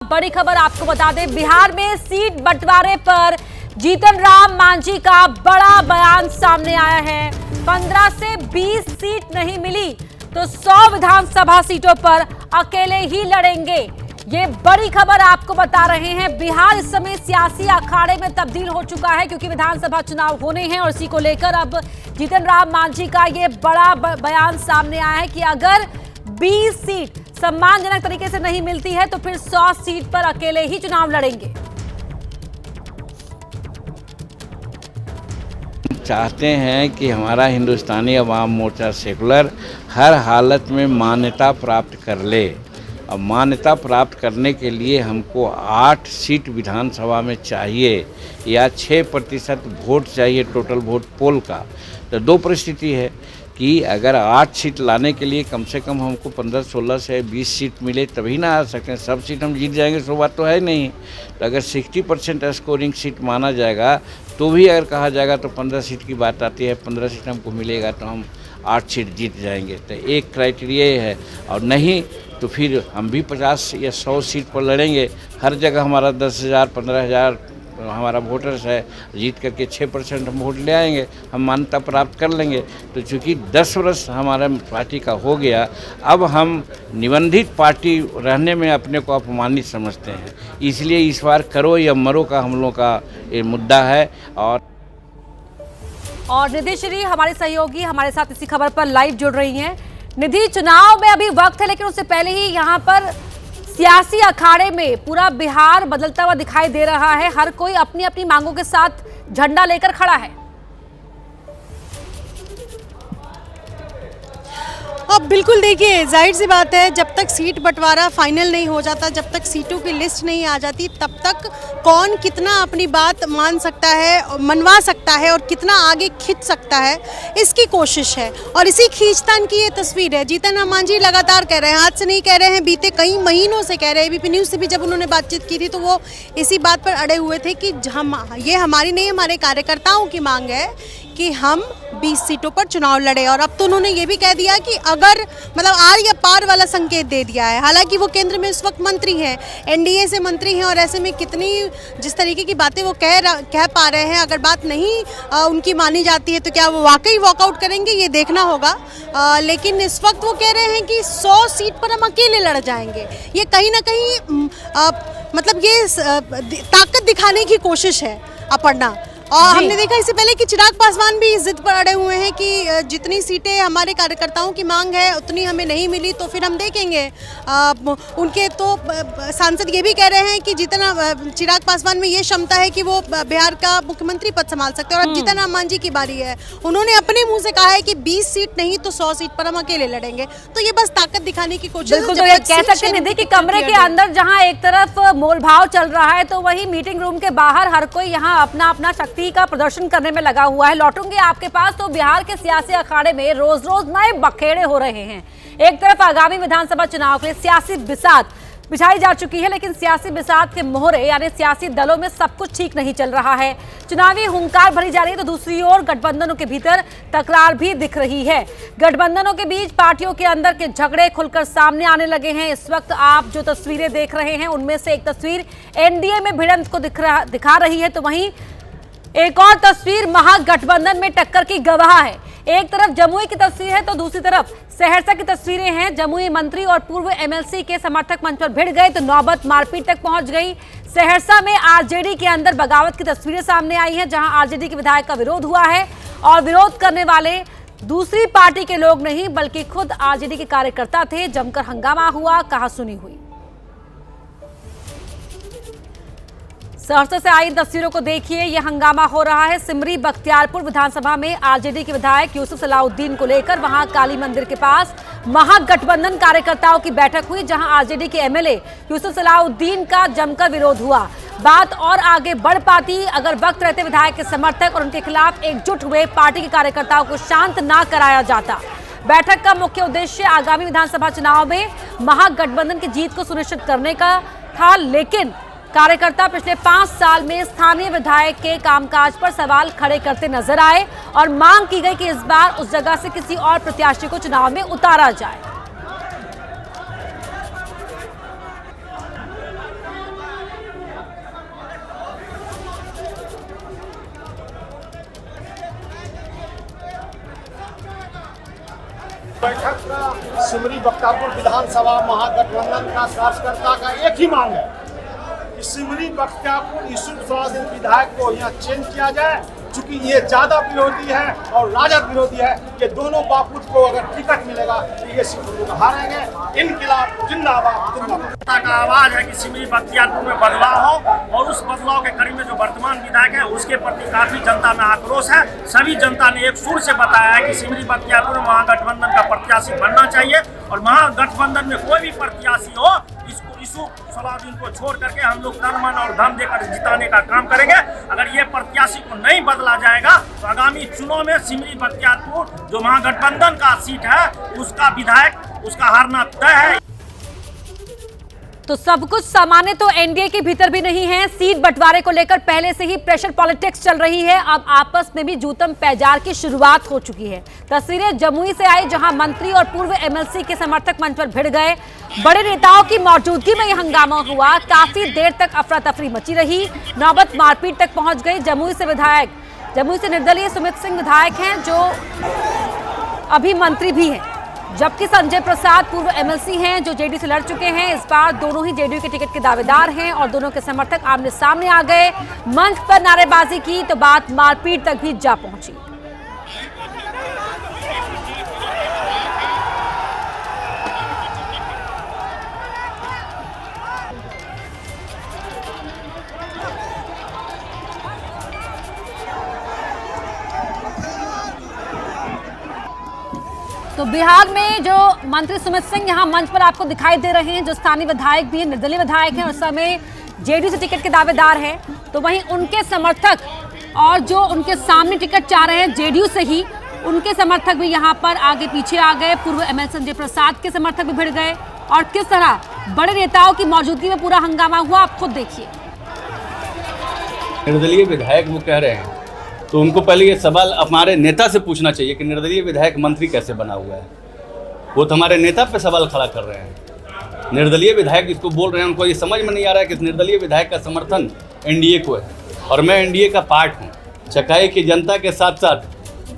बड़ी खबर आपको बता दें, बिहार में सीट बंटवारे पर जीतन राम मांझी का बड़ा बयान सामने आया है। 15 से 20 सीट नहीं मिली तो 100 विधानसभा सीटों पर अकेले ही लड़ेंगे। ये बड़ी खबर आपको बता रहे हैं। बिहार इस समय सियासी अखाड़े में तब्दील हो चुका है क्योंकि विधानसभा चुनाव होने हैं और इसी को लेकर अब जीतन राम मांझी का ये बड़ा बयान सामने आया है कि अगर 20 सीट सम्मानजनक तरीके से नहीं मिलती है तो फिर 100 सीट पर अकेले ही चुनाव लड़ेंगे। चाहते हैं कि हमारा हिंदुस्तानी अवाम मोर्चा सेकुलर हर हालत में मान्यता प्राप्त कर ले। अब मान्यता प्राप्त करने के लिए हमको 8 सीट विधानसभा में चाहिए या 6% वोट चाहिए टोटल वोट पोल का। तो दो परिस्थिति है कि अगर 8 सीट लाने के लिए कम से कम हमको 15, 16 से 20 सीट मिले तभी ना आ सकें। सब सीट हम जीत जाएंगे सो बात तो है नहीं। तो अगर 60% स्कोरिंग सीट माना जाएगा तो भी अगर कहा जाएगा तो 15 सीट की बात आती है। 15 सीट हमको मिलेगा तो हम 8 सीट जीत जाएंगे। तो एक क्राइटेरिया ये है, और नहीं तो फिर हम भी 50 या 100 सीट पर लड़ेंगे। हर जगह हमारा 10,000, 15,000 हमारा वोटर्स है, जीत करके 6% हम वोट ले आएंगे, हम मान्यता प्राप्त कर लेंगे। तो चूँकि 10 वर्ष हमारा पार्टी का हो गया, अब हम निबंधित पार्टी रहने में अपने को अपमानित समझते हैं। इसलिए इस बार करो या मरो का हम लोग का ये मुद्दा है। और निधि श्री हमारे सहयोगी हमारे साथ इसी खबर पर लाइव जुड़ रही हैं। निधि, चुनाव में अभी वक्त है लेकिन उससे पहले ही यहाँ पर सियासी अखाड़े में पूरा बिहार बदलता हुआ दिखाई दे रहा है। हर कोई अपनी अपनी मांगों के साथ झंडा लेकर खड़ा है। अब बिल्कुल देखिए, जाहिर सी बात है, जब तक सीट बंटवारा फाइनल नहीं हो जाता, जब तक सीटों की लिस्ट नहीं आ जाती, तब तक कौन कितना अपनी बात मान सकता है, मनवा सकता है और कितना आगे खींच सकता है, इसकी कोशिश है। और इसी खींचतान की ये तस्वीर है। जीतन राम मांझी लगातार कह रहे हैं, आज से नहीं कह रहे हैं, बीते कई महीनों से कह रहे हैं। एबीपी न्यूज़ से भी जब उन्होंने बातचीत की थी तो वो इसी बात पर अड़े हुए थे कि ये हमारी नहीं, हमारे कार्यकर्ताओं की मांग है कि हम 20 सीटों पर चुनाव लड़े। और अब तो उन्होंने ये भी कह दिया कि अगर मतलब आर या पार वाला संकेत दे दिया है। हालांकि वो केंद्र में इस वक्त मंत्री हैं, एनडीए से मंत्री हैं, और ऐसे में कितनी जिस तरीके की बातें वो कह पा रहे हैं, अगर बात नहीं उनकी मानी जाती है तो क्या वो वाकई वॉकआउट करेंगे, ये देखना होगा। लेकिन इस वक्त वो कह रहे हैं कि 100 सीट पर हम अकेले लड़ जाएंगे। ये कहीं ना कहीं मतलब ये ताकत दिखाने की कोशिश है अपर्णा। और हमने देखा इससे पहले कि चिराग पासवान भी इस जिद पर अड़े हुए हैं कि जितनी सीटें हमारे कार्यकर्ताओं की मांग है उतनी हमें नहीं मिली तो फिर हम देखेंगे। उनके तो सांसद ये भी कह रहे हैं कि जितना चिराग पासवान में ये क्षमता है कि वो बिहार का मुख्यमंत्री पद संभाल सकते हैं। और अब जीतन राम मांझी की बारी है। उन्होंने अपने मुंह से कहा है कि 20 सीट नहीं तो 100 सीट पर हम अकेले लड़ेंगे। तो ये बस ताकत दिखाने की कोशिश है। तो कह सकते हैं कि कमरे के अंदर जहां एक तरफ मोलभाव चल रहा है तो वही मीटिंग रूम के बाहर हर कोई यहाँ अपना अपना का प्रदर्शन करने में लगा हुआ है। लौटूंगे आपके पास। तो बिहार के सियासी अखाड़े में रोज रोज नए बखेड़े हो रहे हैं। एक तरफ आगामी विधानसभा चुनाव के लिए सियासी बिसात बिछाई जा चुकी है, लेकिन सियासी बिसात के मोहरे यानी सियासी दलों में सब कुछ ठीक नहीं चल रहा है। चुनावी हुंकार भरी जा रही है तो दूसरी ओर गठबंधनों के भीतर तकरार भी दिख रही है। गठबंधनों के बीच पार्टियों के अंदर के झगड़े खुलकर सामने आने लगे हैं। इस वक्त आप जो तस्वीरें देख रहे हैं उनमें से एक तस्वीर एनडीए में भिड़ंत को दिखा रही है, तो वहीं एक और तस्वीर महागठबंधन में टक्कर की गवाह है। एक तरफ जमुई की तस्वीर है तो दूसरी तरफ सहरसा की तस्वीरें हैं। जमुई मंत्री और पूर्व एमएलसी के समर्थक मंच पर भिड़ गए तो नौबत मारपीट तक पहुंच गई। सहरसा में आरजेडी के अंदर बगावत की तस्वीरें सामने आई हैं, जहां आरजेडी के विधायक का विरोध हुआ है और विरोध करने वाले दूसरी पार्टी के लोग नहीं बल्कि खुद आरजेडी के कार्यकर्ता थे। जमकर हंगामा हुआ, कहासुनी हुई। सहरसा से आई तस्वीरों को देखिए, यह हंगामा हो रहा है सिमरी बख्तियारपुर विधानसभा में। आरजेडी के विधायक यूसुफ सलाउद्दीन को लेकर वहां काली मंदिर के पास महागठबंधन कार्यकर्ताओं की बैठक हुई, जहां आरजेडी के एमएलए यूसुफ सलाउद्दीन का जमकर विरोध हुआ। बात और आगे बढ़ पाती अगर वक्त रहते विधायक के समर्थक और उनके खिलाफ एकजुट हुए पार्टी के कार्यकर्ताओं को शांत ना कराया जाता। बैठक का मुख्य उद्देश्य आगामी विधानसभा चुनाव में महागठबंधन की जीत को सुनिश्चित करने का था, लेकिन कार्यकर्ता पिछले 5 साल में स्थानीय विधायक के कामकाज पर सवाल खड़े करते नजर आए और मांग की गई कि इस बार उस जगह से किसी और प्रत्याशी को चुनाव में उतारा जाए। बैठक का सिमरी बख्तियारपुर विधानसभा महागठबंधन का कार्यकर्ता का एक ही मांग है कि सिमरी बख्तियारपुर यूसुफ सलाउद्दीन विधायक को यहाँ चेंज किया जाए, चूंकि ये ज्यादा विरोधी है और राजद विरोधी है। ये दोनों बापूत को अगर टिकट मिलेगा तो ये सीट हारेंगे। इनकिलाब जिंदाबाद जिंदाबाद का आवाज है कि सिमरी बख्तियारपुर में बदलाव हो और उस बदलाव के कड़ी में जो वर्तमान विधायक है उसके प्रति काफी जनता में आक्रोश है। सभी जनता ने एक सुर से बताया है कि सिमरी बख्तियारपुर में महागठबंधन का प्रत्याशी बनना चाहिए और महागठबंधन में कोई भी प्रत्याशी हो इसको यूसुफ सलाउद्दीन को छोड़ करके हम लोग तन मन और धन देकर जिताने का काम करेंगे। अगर ये प्रत्याशी को नहीं बदला जाएगा तो आगामी चुनाव में सिमरी बख्तियारपुर जो महागठबंधन का सीट है उसका विधायक उसका हारना तय है। तो सब कुछ सामान्य तो एनडीए के भीतर भी नहीं है। सीट बंटवारे को लेकर पहले से ही प्रेशर पॉलिटिक्स चल रही है। अब आपस में भी जूतम पैजार की शुरुआत हो चुकी है। तस्वीरें जमुई से आई जहां मंत्री और पूर्व एमएलसी के समर्थक मंच पर भिड़ गए। बड़े नेताओं की मौजूदगी में यह हंगामा हुआ। काफी देर तक अफरा तफरी मची रही। नौबत मारपीट तक पहुंच गई। जमुई से निर्दलीय सुमित सिंह विधायक हैं जो अभी मंत्री भी हैं, जबकि संजय प्रसाद पूर्व एमएलसी हैं जो जेडीयू से लड़ चुके हैं। इस बार दोनों ही जेडीयू के टिकट के दावेदार हैं और दोनों के समर्थक आमने सामने आ गए। मंच पर नारेबाजी की तो बात मारपीट तक भी जा पहुंची। तो बिहार में जो मंत्री सुमित सिंह यहाँ मंच पर आपको दिखाई दे रहे हैं, जो स्थानीय विधायक भी हैं, निर्दलीय विधायक हैं और समय जेडीयू से टिकट के दावेदार हैं। तो वहीं उनके समर्थक और जो उनके सामने टिकट चाह रहे हैं जेडीयू से ही, उनके समर्थक भी यहाँ पर आगे पीछे आ गए। पूर्व एमएलसी संजय प्रसाद के समर्थक भी भिड़ गए और किस तरह बड़े नेताओं की मौजूदगी में पूरा हंगामा हुआ, आप खुद देखिए। निर्दलीय विधायक वो कह रहे हैं तो उनको पहले ये सवाल हमारे नेता से पूछना चाहिए कि निर्दलीय विधायक मंत्री कैसे बना हुआ है। वो तो हमारे नेता पे सवाल खड़ा कर रहे हैं। निर्दलीय विधायक इसको बोल रहे हैं, उनको ये समझ में नहीं आ रहा है कि निर्दलीय विधायक का समर्थन एनडीए को है और मैं एनडीए का पार्ट हूँ। चकाई की जनता के साथ साथ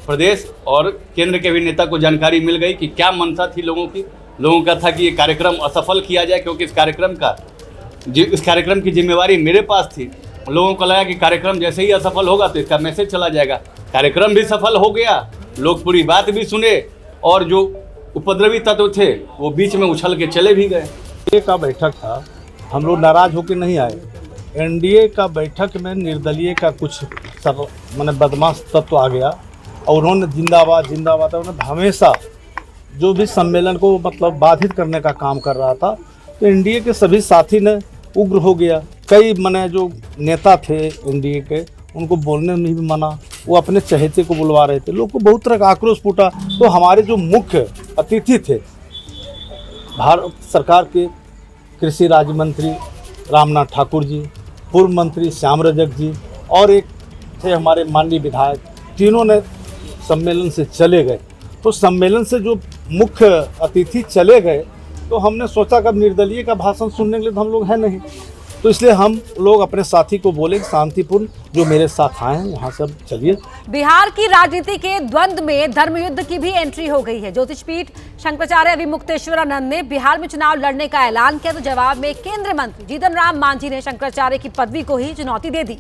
प्रदेश और केंद्र के भी नेता को जानकारी मिल गई कि क्या मंशा थी लोगों का था कि ये कार्यक्रम असफल किया जाए, क्योंकि इस कार्यक्रम की जिम्मेवारी मेरे पास थी। लोगों को लगा कि कार्यक्रम जैसे ही असफल होगा तो इसका मैसेज चला जाएगा। कार्यक्रम भी सफल हो गया, लोग पूरी बात भी सुने और जो उपद्रवी तत्व थे वो बीच में उछल के चले भी गए। एनडीए का बैठक था, हम लोग नाराज होकर नहीं आए। एनडीए का बैठक में निर्दलीय का कुछ सब मैंने बदमाश तत्व आ गया और उन्होंने जिंदाबाद जिंदाबाद उन्होंने हमेशा जो भी सम्मेलन को मतलब बाधित करने का काम कर रहा था। तो एनडीए के सभी साथी ने उग्र हो गया। कई मैंने जो नेता थे एनडीए के उनको बोलने में भी मना, वो अपने चहेते को बुलवा रहे थे। लोग को बहुत तरह का आक्रोश फूटा। तो हमारे जो मुख्य अतिथि थे भारत सरकार के कृषि राज्य मंत्री रामनाथ ठाकुर जी, पूर्व मंत्री श्याम रजक जी और एक थे हमारे माननीय विधायक, तीनों ने सम्मेलन से चले गए। तो सम्मेलन से जो मुख्य अतिथि चले गए तो हमने सोचा कब निर्दलीय का भाषण सुनने के लिए तो हम लोग हैं नहीं, तो इसलिए हम लोग अपने साथी को बोले शांतिपूर्ण जो मेरे साथ आए हैं यहाँ सब चलिए। बिहार की राजनीति के द्वंद्व में धर्मयुद्ध की भी एंट्री हो गई है। ज्योतिषपीठ शंकराचार्य अभिमुक्तेश्वरानंद ने बिहार में चुनाव लड़ने का ऐलान किया तो जवाब में केंद्रीय मंत्री जीतन राम मांझी ने शंकराचार्य की पदवी को ही चुनौती दे दी।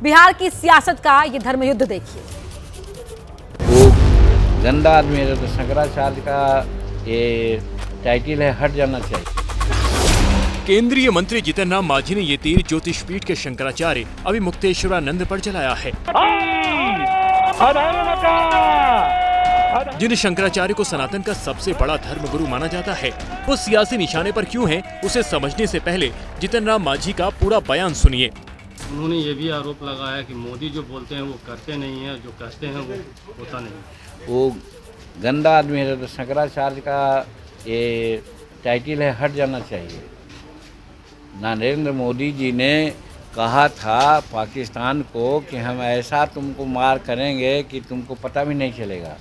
बिहार की सियासत का ये धर्मयुद्ध देखिए। वो गंदा आदमी है तो शंकराचार्य का ये टाइटल है, हट जाना चाहिए। केंद्रीय मंत्री जीतन राम मांझी ने ये तीर ज्योतिषपीठ के शंकराचार्य अभिमुक्तेश्वरानंद पर चलाया है। जिन शंकराचार्य को सनातन का सबसे बड़ा धर्म गुरु माना जाता है, वो सियासी निशाने पर क्यों हैं, उसे समझने से पहले जीतन राम मांझी का पूरा बयान सुनिए। उन्होंने ये भी आरोप लगाया कि मोदी जो बोलते हैं वो करते नहीं है, जो कहते हैं वो होता नहीं। वो गंदा आदमी है तो शंकराचार्य का ये टाइटल है, हट जाना चाहिए। नरेंद्र मोदी जी ने कहा था पाकिस्तान को कि हम ऐसा तुमको मार करेंगे कि तुमको पता भी नहीं चलेगा,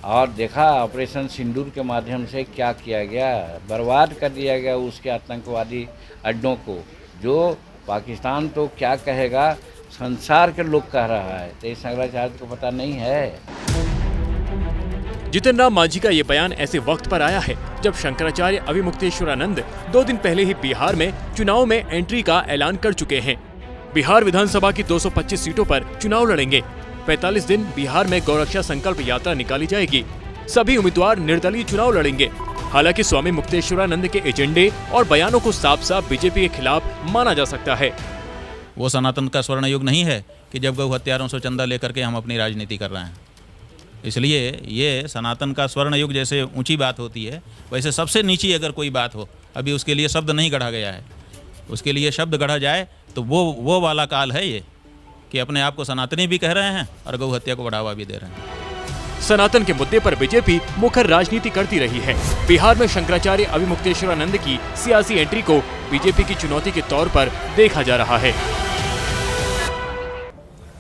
और देखा ऑपरेशन सिंदूर के माध्यम से क्या किया गया, बर्बाद कर दिया गया उसके आतंकवादी अड्डों को। जो पाकिस्तान तो क्या कहेगा, संसार के लोग कह रहा है, तो इस शंकराचार्य को पता नहीं है। जितिन राम मांझी का ये बयान ऐसे वक्त पर आया है जब शंकराचार्य अविमुक्तेश्वरानंद 2 दिन पहले ही बिहार में चुनाव में एंट्री का ऐलान कर चुके हैं। बिहार विधानसभा की 225 सीटों पर चुनाव लड़ेंगे। 45 दिन बिहार में गौरक्षा संकल्प यात्रा निकाली जाएगी। सभी उम्मीदवार निर्दलीय चुनाव लड़ेंगे। हालांकि स्वामी मुक्तेश्वरानंद के एजेंडे और बयानों को साफ साफ बीजेपी के खिलाफ माना जा सकता है। वो सनातन का स्वर्ण युग नहीं है कि जब गौ हत्यारों से चंदा लेकर के हम अपनी राजनीति कर रहे हैं। इसलिए ये सनातन का स्वर्ण युग जैसे ऊंची बात होती है, वैसे सबसे नीची अगर कोई बात हो, अभी उसके लिए शब्द नहीं गढ़ा गया है, उसके लिए शब्द गढ़ा जाए तो वो वाला काल है ये कि अपने आप को सनातनी भी कह रहे हैं और गौ हत्या को बढ़ावा भी दे रहे हैं। सनातन के मुद्दे पर बीजेपी मुखर राजनीति करती रही है। बिहार में शंकराचार्य अविमुक्तेश्वरानंद की सियासी एंट्री को बीजेपी की चुनौती के तौर पर देखा जा रहा है।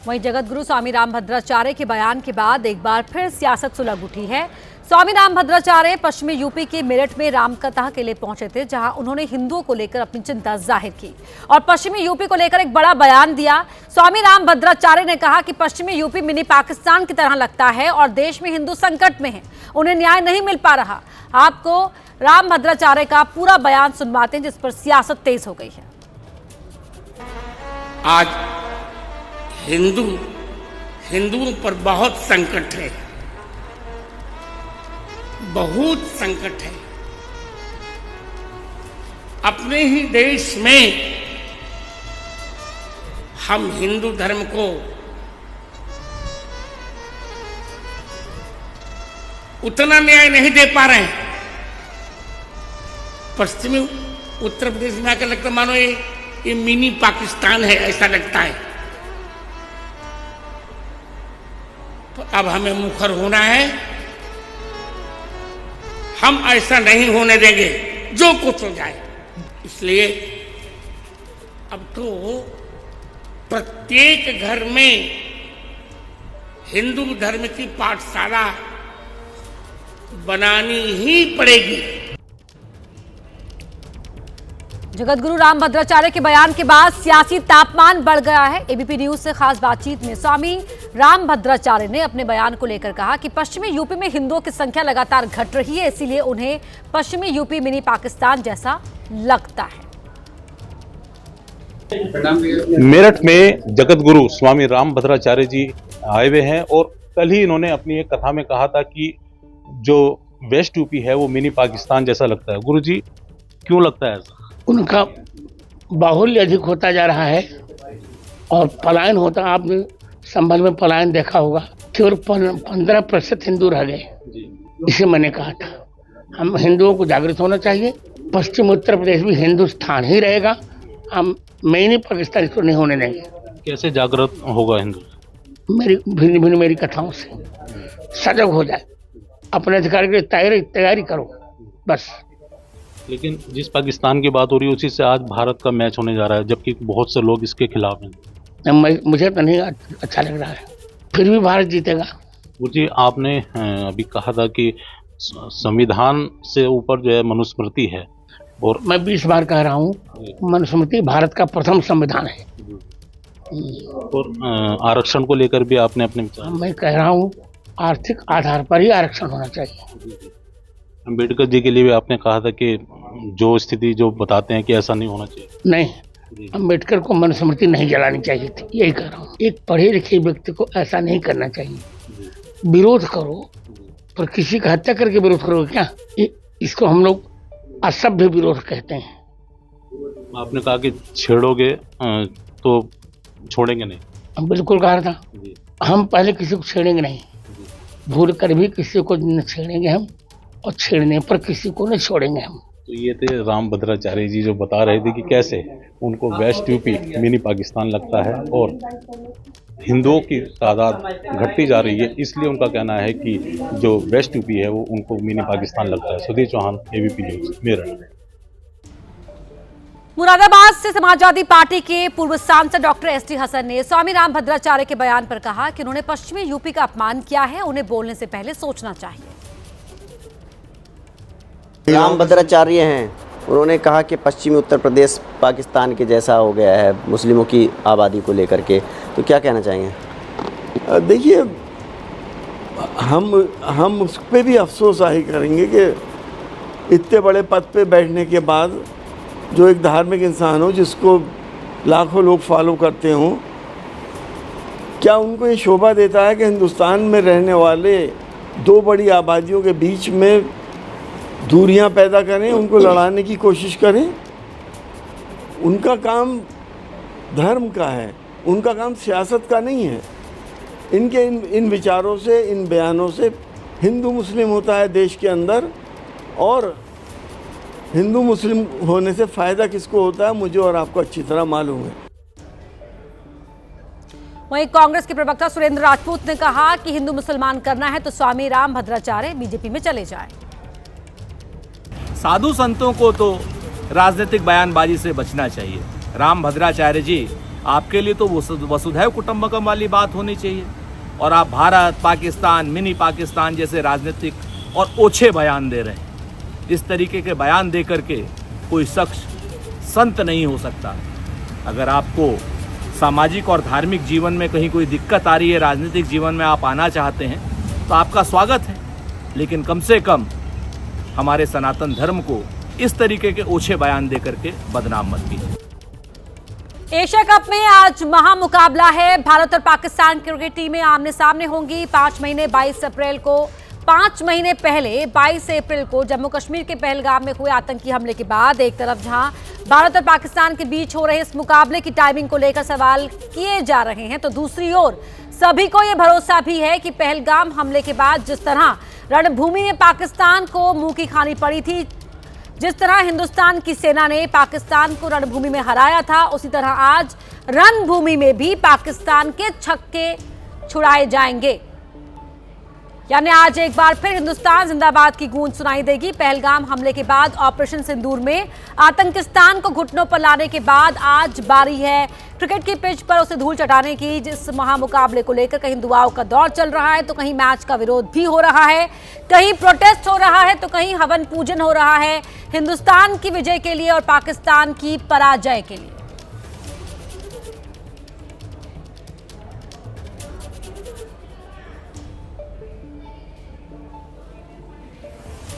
वहीं जगतगुरु स्वामी रामभद्राचार्य के बयान के बाद एक बार फिर सियासत सुलग उठी है। स्वामी रामभद्राचार्य पश्चिमी यूपी के मेरठ में रामकथा के लिए पहुंचे थे, जहां उन्होंने हिंदुओं को लेकर अपनी चिंता जाहिर की और पश्चिमी यूपी को लेकर एक बड़ा बयान दिया। स्वामी रामभद्राचार्य ने कहा कि पश्चिमी यूपी मिनी पाकिस्तान की तरह लगता है और देश में हिंदू संकट में है, उन्हें न्याय नहीं मिल पा रहा। आपको रामभद्राचार्य का पूरा बयान सुनवाते हैं, जिस पर सियासत तेज हो गई है। आज हिंदुओं पर बहुत संकट है, बहुत संकट है। अपने ही देश में हम हिंदू धर्म को उतना न्याय नहीं दे पा रहे हैं। पश्चिमी उत्तर प्रदेश में आकर लगता मानो ये मिनी पाकिस्तान है, ऐसा लगता है। तो अब हमें मुखर होना है, हम ऐसा नहीं होने देंगे जो कुछ हो जाए। इसलिए अब तो प्रत्येक घर में हिंदू धर्म की पाठशाला बनानी ही पड़ेगी। जगतगुरु रामभद्राचार्य के बयान के बाद सियासी तापमान बढ़ गया है। एबीपी न्यूज से खास बातचीत में स्वामी रामभद्राचार्य ने अपने बयान को लेकर कहा कि पश्चिमी यूपी में हिंदुओं की संख्या लगातार घट रही है, इसीलिए उन्हें पश्चिमी यूपी मिनी पाकिस्तान जैसा लगता है। मेरठ में जगतगुरु स्वामी रामभद्राचार्य जी आए हुए हैं और कल ही इन्होंने अपनी एक कथा में कहा था कि जो वेस्ट यूपी है वो मिनी पाकिस्तान जैसा लगता है। गुरु जी, क्यों लगता है ऐसा? उनका बाहुल्य अधिक होता जा रहा है और पलायन होता, आपने संभल में पलायन देखा होगा, केवल 15% हिंदू रह गए। इसे मैंने कहा था, हम हिंदुओं को जागृत होना चाहिए। पश्चिम उत्तर प्रदेश भी हिंदुस्तान ही रहेगा, हम मिनी पाकिस्तान इसको नहीं होने देंगे। कैसे जागृत होगा हिंदू? मेरी कथाओं से सजग हो जाए, अपने अधिकार के लिए तैयारी करो बस। लेकिन जिस पाकिस्तान की बात हो रही है उसी से आज भारत का मैच होने जा रहा है, जबकि बहुत से लोग इसके खिलाफ हैं। मुझे तो नहीं अच्छा लग रहा है, फिर भी भारत जीतेगा। गुरु जी, आपने अभी कहा था कि संविधान से ऊपर जो है मनुस्मृति है, और मैं 20 बार कह रहा हूँ, मनुस्मृति भारत का प्रथम संविधान है। और आरक्षण को लेकर भी आपने अपने विचार? मैं कह रहा हूँ आर्थिक आधार पर ही आरक्षण होना चाहिए। अम्बेडकर जी के लिए भी आपने कहा था कि जो स्थिति जो बताते हैं कि ऐसा नहीं होना चाहिए। नहीं, अम्बेडकर को मनुस्मृति नहीं जलानी चाहिए थी, यही कह रहा हूँ। एक पढ़े लिखे व्यक्ति को ऐसा नहीं करना चाहिए। विरोध करो, पर किसी का हत्या करके विरोध करोगे क्या? इसको हम लोग असभ्य विरोध कहते हैं। आपने कहा कि छेड़ोगे तो छोड़ेंगे नहीं। हम बिल्कुल कहा था, हम पहले किसी को छेड़ेंगे नहीं, भूल कर भी किसी को न छेड़ेंगे हम, और छेड़ने पर किसी को नहीं छोड़ेंगे हम। तो ये थे रामभद्राचार्य जी जो बता रहे थे कि कैसे उनको वेस्ट यूपी मिनी पाकिस्तान लगता है और हिंदुओं की तादाद घटती जा रही है, इसलिए उनका कहना है कि जो वेस्ट यूपी है वो उनको मिनी पाकिस्तान लगता है। Sudhir Chauhan, ABP News, Meerut. मुरादाबाद से समाजवादी पार्टी के पूर्व सांसद डॉक्टर एसटी हसन ने स्वामी रामभद्राचार्य के बयान पर कहा कि उन्होंने पश्चिमी यूपी का अपमान किया है, उन्हें बोलने से पहले सोचना चाहिए। रामभद्राचार्य हैं, उन्होंने कहा कि पश्चिमी उत्तर प्रदेश पाकिस्तान के जैसा हो गया है मुस्लिमों की आबादी को लेकर के, तो क्या कहना चाहेंगे? देखिए, हम उस पर भी अफसोस आही करेंगे कि इतने बड़े पद पे बैठने के बाद जो एक धार्मिक इंसान हो जिसको लाखों लोग फॉलो करते हों, क्या उनको ये शोभा देता है कि हिंदुस्तान में रहने वाले दो बड़ी आबादियों के बीच में दूरियां पैदा करें, उनको लड़ाने की कोशिश करें? उनका काम धर्म का है, उनका काम सियासत का नहीं है। इनके इन विचारों से, इन बयानों से हिंदू मुस्लिम होता है देश के अंदर, और हिंदू मुस्लिम होने से फ़ायदा किसको होता है मुझे और आपको अच्छी तरह मालूम है। वहीं कांग्रेस के प्रवक्ता सुरेंद्र राजपूत ने कहा कि हिंदू मुसलमान करना है तो स्वामी राम भद्राचार्य बीजेपी में चले जाएं। साधु संतों को तो राजनीतिक बयानबाजी से बचना चाहिए। राम भद्राचार्य जी, आपके लिए तो वसुधैव कुटुंबकम वाली बात होनी चाहिए, और आप भारत, पाकिस्तान, मिनी पाकिस्तान जैसे राजनीतिक और ओछे बयान दे रहे हैं। इस तरीके के बयान दे करके कोई शख्स संत नहीं हो सकता। अगर आपको सामाजिक और धार्मिक जीवन में कहीं कोई दिक्कत आ रही है, राजनीतिक जीवन में आप आना चाहते हैं, तो आपका स्वागत है, लेकिन कम से कम हमारे सनातन धर्म को इस तरीके के ओछे बयान दे करके बदनाम मत कीजिए। एशिया कप में आज महामुकाबला है। भारत और पाकिस्तान क्रिकेट टीमें आमने सामने होंगी। 5 महीने पहले 22 अप्रैल को जम्मू कश्मीर के पहलगाम में हुए आतंकी हमले के बाद एक तरफ जहां भारत और पाकिस्तान के बीच हो रहे इस मुकाबले की टाइमिंग को लेकर सवाल किए जा रहे हैं, तो दूसरी ओर सभी को यह भरोसा भी है कि पहलगाम हमले के बाद जिस तरह रणभूमि में पाकिस्तान को मुंह की खानी पड़ी थी, जिस तरह हिंदुस्तान की सेना ने पाकिस्तान को रणभूमि में हराया था, उसी तरह आज रणभूमि में भी पाकिस्तान के छक्के छुड़ाए जाएंगे। यानी आज एक बार फिर हिंदुस्तान जिंदाबाद की गूंज सुनाई देगी। पहलगाम हमले के बाद ऑपरेशन सिंदूर में आतंकिस्तान को घुटनों पर लाने के बाद आज बारी है क्रिकेट की पिच पर उसे धूल चटाने की। जिस महामुकाबले को लेकर कहीं दुआओं का दौर चल रहा है तो कहीं मैच का विरोध भी हो रहा है, कहीं प्रोटेस्ट हो रहा है तो कहीं हवन पूजन हो रहा है हिंदुस्तान की विजय के लिए और पाकिस्तान की पराजय के लिए।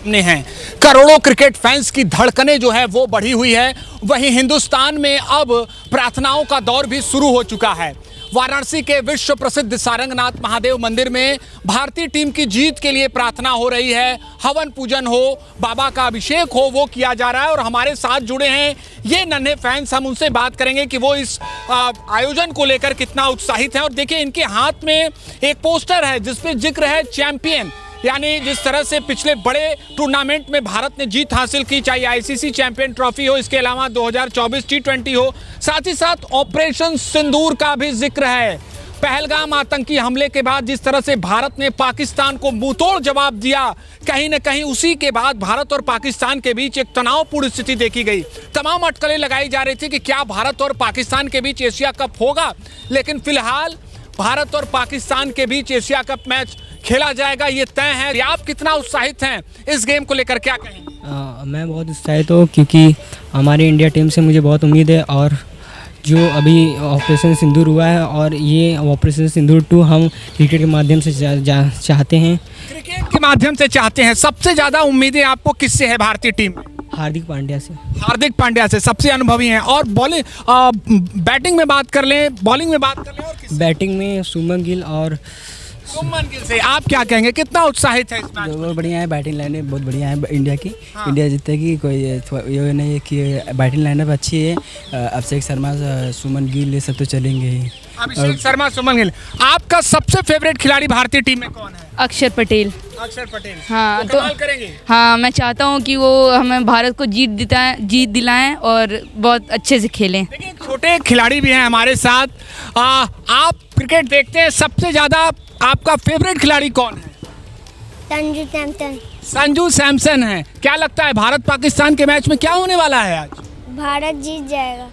हैं करोड़ों क्रिकेट फैंस की धड़कनें जो है वो बढ़ी हुई है। वहीं हिंदुस्तान में अब प्रार्थनाओं का दौर भी शुरू हो चुका है। वाराणसी के विश्व प्रसिद्ध सारंगनाथ महादेव मंदिर में भारतीय टीम की जीत के लिए प्रार्थना हो रही है, हवन पूजन हो, बाबा का अभिषेक हो, वो किया जा रहा है। और हमारे साथ जुड़े हैं ये नन्हे फैंस, हम उनसे बात करेंगे कि वो इस आयोजन को लेकर कितना उत्साहित हैं। और देखिए इनके हाथ में एक पोस्टर है जिसपे जिक्र है चैंपियन, यानी जिस तरह से पिछले बड़े टूर्नामेंट में भारत ने जीत हासिल की, चाहे आईसीसी चैंपियन ट्रॉफी हो, इसके अलावा 2024 T20 हो, साथ ही साथ ऑपरेशन सिंदूर का भी जिक्र है। पहलगाम आतंकी हमले के बाद जिस तरह से भारत ने पाकिस्तान को मुंहतोड़ जवाब दिया, कहीं न कहीं उसी के बाद भारत और पाकिस्तान के बीच एक तनावपूर्ण स्थिति देखी गई। तमाम अटकलें लगाई जा रही थी कि क्या भारत और पाकिस्तान के बीच एशिया कप होगा, लेकिन फिलहाल भारत और पाकिस्तान के बीच एशिया कप मैच खेला जाएगा, ये तय है। आप कितना उत्साहित हैं इस गेम को लेकर, क्या कहें? मैं बहुत उत्साहित हूँ क्योंकि हमारी इंडिया टीम से मुझे बहुत उम्मीद है, और जो अभी ऑपरेशन सिंदूर हुआ है और ये ऑपरेशन सिंदूर 2 हम क्रिकेट के माध्यम से चाहते हैं। क्रिकेट के माध्यम से चाहते हैं। सबसे ज़्यादा उम्मीदें आपको किससे है भारतीय टीम में? हार्दिक पांड्या से। हार्दिक पांड्या से सबसे अनुभवी हैं। और बैटिंग में बात कर लें, बॉलिंग में बात कर लें, और बैटिंग में सुमन गिल और सुमन गिल से आप क्या कहेंगे, कितना उत्साहित है इस मैच? बहुत बढ़िया है, बैटिंग लाइनअप बहुत बढ़िया है इंडिया की। हाँ। इंडिया जीतेगी, कोई ये नहीं है कि बैटिंग लाइनअप अच्छी है। अभिषेक शर्मा, सुमन गिल, ये सब तो चलेंगे ही। अभिषेक शर्मा, सुमन गिल। आपका सबसे फेवरेट खिलाड़ी भारतीय टीम में कौन है? अक्षर पटेल। अक्षर पटेल, हाँ तो कमाल करेंगे। हाँ, मैं चाहता हूँ कि वो हमें भारत को जीत दिलाएं और बहुत अच्छे से खेलें। देखिए छोटे खिलाड़ी भी हैं हमारे साथ। आप क्रिकेट देखते हैं, सबसे ज़्यादा आपका फेवरेट खिलाड़ी कौन है? संजू सैमसन। संजू सैमसन है। क्या लगता है भारत पाकिस्तान के मैच में क्या होने वाला है आज? भारत जीत जाएगा।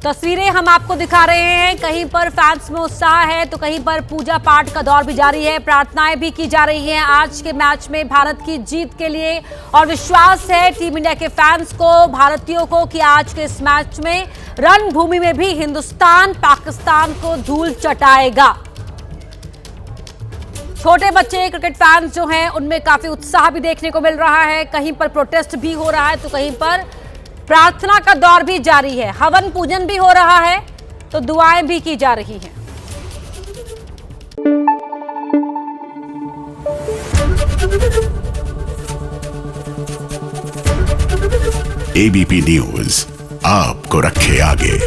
तस्वीरें हम आपको दिखा रहे हैं, कहीं पर फैंस में उत्साह है तो कहीं पर पूजा पाठ का दौर भी जारी है, प्रार्थनाएं भी की जा रही हैं आज के मैच में भारत की जीत के लिए। और विश्वास है टीम इंडिया के फैंस को, भारतीयों को, कि आज के इस मैच में रणभूमि में भी हिंदुस्तान पाकिस्तान को धूल चटाएगा। छोटे बच्चे क्रिकेट फैंस जो हैं उनमें काफी उत्साह भी देखने को मिल रहा है, कहीं पर प्रोटेस्ट भी हो रहा है तो कहीं पर प्रार्थना का दौर भी जारी है, हवन पूजन भी हो रहा है तो दुआएं भी की जा रही हैं। एबीपी न्यूज आपको रखे आगे।